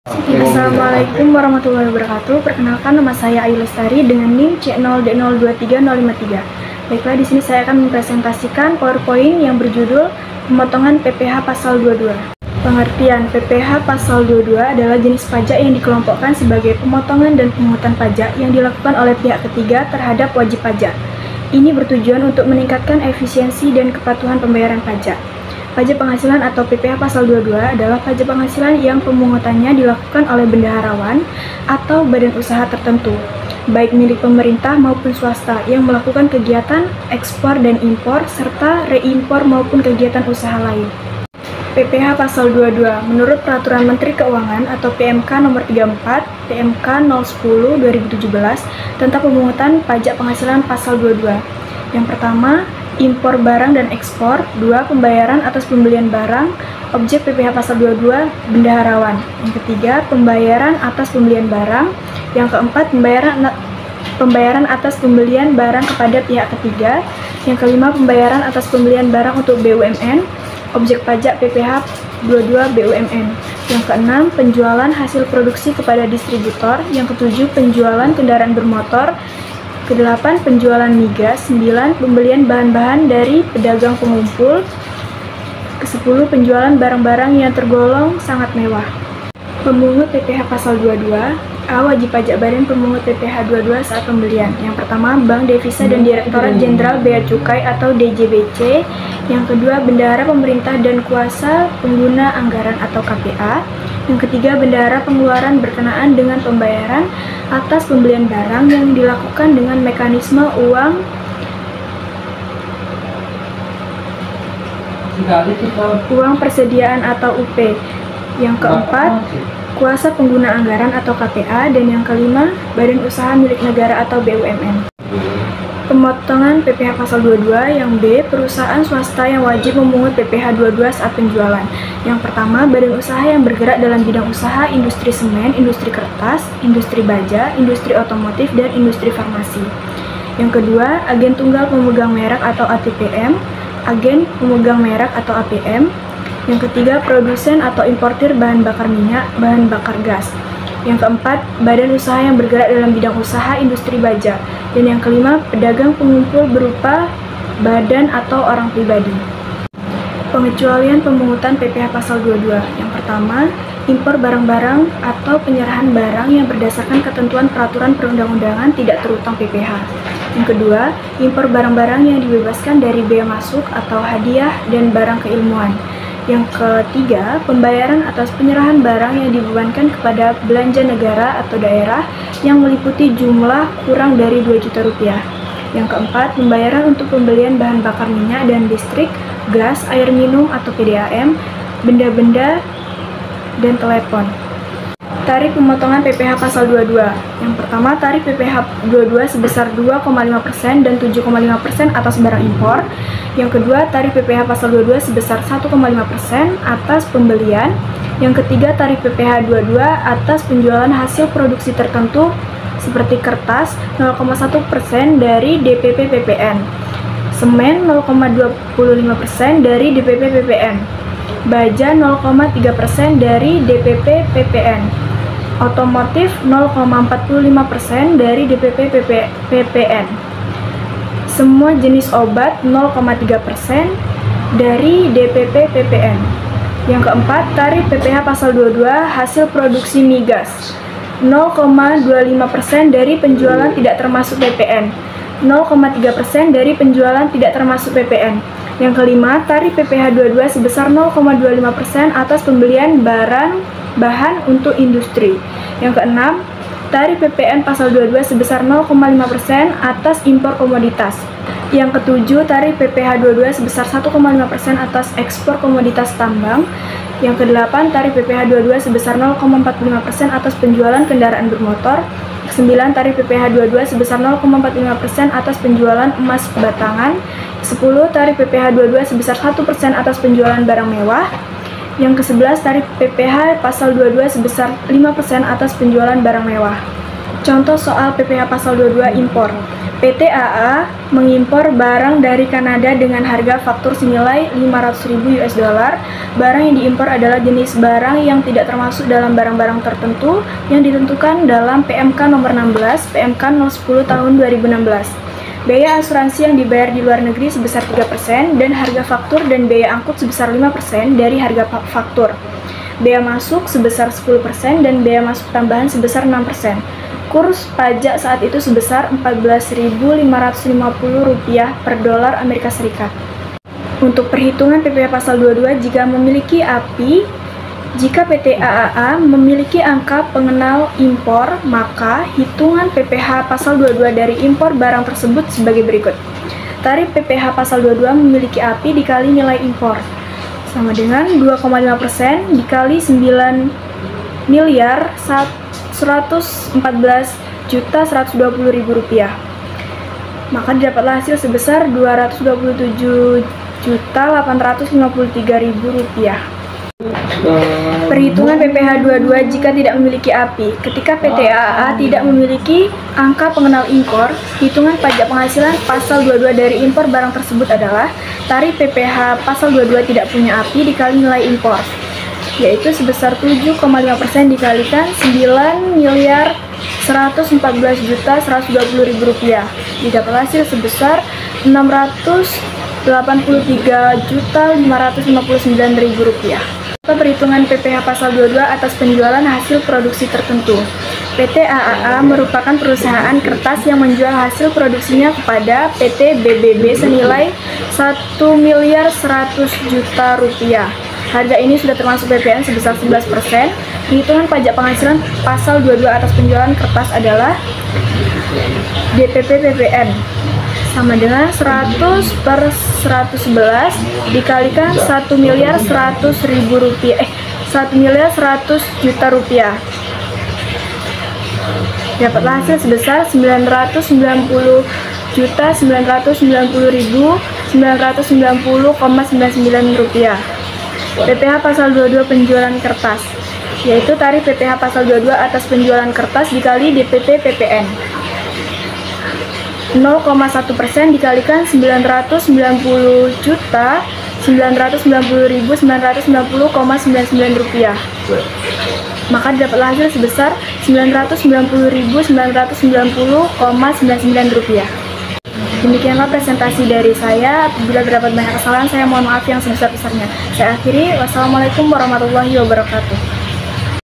Assalamualaikum warahmatullahi wabarakatuh. Perkenalkan, nama saya Ayu Lestari dengan NIM C0D023053. Baiklah, di sini saya akan mempresentasikan PowerPoint yang berjudul Pemotongan PPh Pasal 22. Pengertian PPh Pasal 22 adalah jenis pajak yang dikelompokkan sebagai pemotongan dan pemungutan pajak yang dilakukan oleh pihak ketiga terhadap wajib pajak. Ini bertujuan untuk meningkatkan efisiensi dan kepatuhan pembayaran pajak. Pajak penghasilan atau PPh Pasal 22 adalah pajak penghasilan yang pemungutannya dilakukan oleh bendaharawan atau badan usaha tertentu, baik milik pemerintah maupun swasta yang melakukan kegiatan ekspor dan impor serta reimpor maupun kegiatan usaha lain. PPh Pasal 22 menurut Peraturan Menteri Keuangan atau PMK nomor 34 PMK 010/2017 tentang pemungutan pajak penghasilan Pasal 22. Yang pertama, impor barang dan ekspor. 2. Pembayaran atas pembelian barang. Objek PPh Pasal 22 bendaharawan. Yang ketiga, pembayaran atas pembelian barang. Yang keempat, pembayaran atas pembelian barang kepada pihak ketiga. Yang kelima, pembayaran atas pembelian barang untuk BUMN. Objek pajak PPh 22 BUMN. Yang keenam, penjualan hasil produksi kepada distributor. Yang ketujuh, penjualan kendaraan bermotor. Ke-8, penjualan migas. 9, pembelian bahan-bahan dari pedagang pengumpul. Ke-10, penjualan barang-barang yang tergolong sangat mewah. Pemungut PPh Pasal 22. A. Wajib pajak badan pemungut PPh 22 saat pembelian. Yang pertama, Bank Devisa dan Direktorat Jenderal Bea Cukai atau DJBC. Yang kedua, bendahara pemerintah dan kuasa pengguna anggaran atau KPA. Yang ketiga, bendahara pengeluaran berkenaan dengan pembayaran atas pembelian barang yang dilakukan dengan mekanisme uang persediaan atau UP. Yang keempat, kuasa pengguna anggaran atau KPA. Dan yang kelima, badan usaha milik negara atau BUMN. Pemotongan PPh Pasal 22. Yang B, perusahaan swasta yang wajib memungut PPh 22 saat penjualan. Yang pertama, badan usaha yang bergerak dalam bidang usaha industri semen, industri kertas, industri baja, industri otomotif, dan industri farmasi. Yang kedua, agen tunggal pemegang merek atau ATPM, agen pemegang merek atau APM. Yang ketiga, produsen atau importir bahan bakar minyak, bahan bakar gas. Yang keempat, badan usaha yang bergerak dalam bidang usaha industri baja. Dan yang kelima, pedagang pengumpul berupa badan atau orang pribadi. Pengecualian pemungutan PPh Pasal 22. Yang pertama, impor barang-barang atau penyerahan barang yang berdasarkan ketentuan peraturan perundang-undangan tidak terutang PPh. Yang kedua, impor barang-barang yang dibebaskan dari bea masuk atau hadiah dan barang keilmuan. Yang ketiga, pembayaran atas penyerahan barang yang dibebankan kepada belanja negara atau daerah yang meliputi jumlah kurang dari 2 juta rupiah. Yang keempat, pembayaran untuk pembelian bahan bakar minyak dan listrik, gas, air minum atau PDAM, benda-benda, dan telepon. Tarif pemotongan PPh Pasal 22. Yang pertama, tarif PPh 22 sebesar 2,5% dan 7,5% atas barang impor. Yang kedua, tarif PPh Pasal 22 sebesar 1,5% atas pembelian. Yang ketiga, tarif PPh 22 atas penjualan hasil produksi tertentu seperti kertas 0,1% dari DPP PPN, semen 0,25% dari DPP PPN, baja 0,3% dari DPP PPN, otomotif 0,45% dari DPP PPN, semua jenis obat 0,3% dari DPP PPN. Yang keempat, tarif PPh Pasal 22 hasil produksi migas 0,25% dari penjualan tidak termasuk PPN, 0,3% dari penjualan tidak termasuk PPN. Yang kelima, tarif PPh 22 sebesar 0,25% atas pembelian bahan untuk industri. Yang keenam, tarif PPN Pasal 22 sebesar 0,5% atas impor komoditas. Yang ketujuh, tarif PPh 22 sebesar 1,5% atas ekspor komoditas tambang. Yang kedelapan, tarif PPh 22 sebesar 0,45% atas penjualan kendaraan bermotor. Ke-9, tarif PPh 22 sebesar 0,45% atas penjualan emas batangan. 10, tarif PPh 22 sebesar 1% atas penjualan barang mewah. Yang ke-11, tarif PPh Pasal 22 sebesar 5% atas penjualan barang mewah. Contoh soal PPh Pasal 22 impor. PT AA mengimpor barang dari Kanada dengan harga faktur senilai 500.000 US dollar. Barang yang diimpor adalah jenis barang yang tidak termasuk dalam barang-barang tertentu yang ditentukan dalam PMK nomor 16, PMK 010 tahun 2016. Biaya asuransi yang dibayar di luar negeri sebesar 3% dan harga faktur dan biaya angkut sebesar 5% dari harga faktur. Bea masuk sebesar 10% dan bea masuk tambahan sebesar 6%. Kurs pajak saat itu sebesar Rp14.550 per dolar Amerika Serikat. Untuk perhitungan PPh pasal 22, jika memiliki API, jika PT AAA memiliki angka pengenal impor, maka hitungan PPh pasal 22 dari impor barang tersebut sebagai berikut. Tarif PPh pasal 22 memiliki API dikali nilai impor, sama dengan 2,5% dikali 9.114.120.000 rupiah. Maka didapatlah hasil sebesar 227.853.000 rupiah. Perhitungan PPh 22 jika tidak memiliki API. Ketika PT AAA tidak memiliki angka pengenal impor, hitungan pajak penghasilan pasal 22 dari impor barang tersebut adalah tarif PPh pasal 22 tidak punya API dikali nilai impor, yaitu sebesar 7,5% dikalikan 9.114.120.000 rupiah. Didapat hasil sebesar 683.559.000 rupiah. Perhitungan PPh pasal 22 atas penjualan hasil produksi tertentu. PT AAA merupakan perusahaan kertas yang menjual hasil produksinya kepada PT BBB senilai 1.100.000.000 rupiah. Harga ini sudah termasuk PPN sebesar 11%. Perhitungan pajak penghasilan pasal 22 atas penjualan kertas adalah DPP PPN sama dengan 100 per 111 dikalikan 1.100.000 rupiah, 1.100.000.000 rupiah. Dapatlah hasil sebesar 990.990.999,99 rupiah. PPh pasal 22 penjualan kertas, yaitu tarif PPh pasal 22 atas penjualan kertas dikali DPP PPN. 0,1% dikalikan 990.990.990,99 rupiah. Maka didapatlah hasil sebesar 990.990,99 rupiah. Demikianlah presentasi dari saya. Apabila terdapat banyak kesalahan, saya mohon maaf yang sebesar-besarnya. Saya akhiri. Wassalamualaikum warahmatullahi wabarakatuh.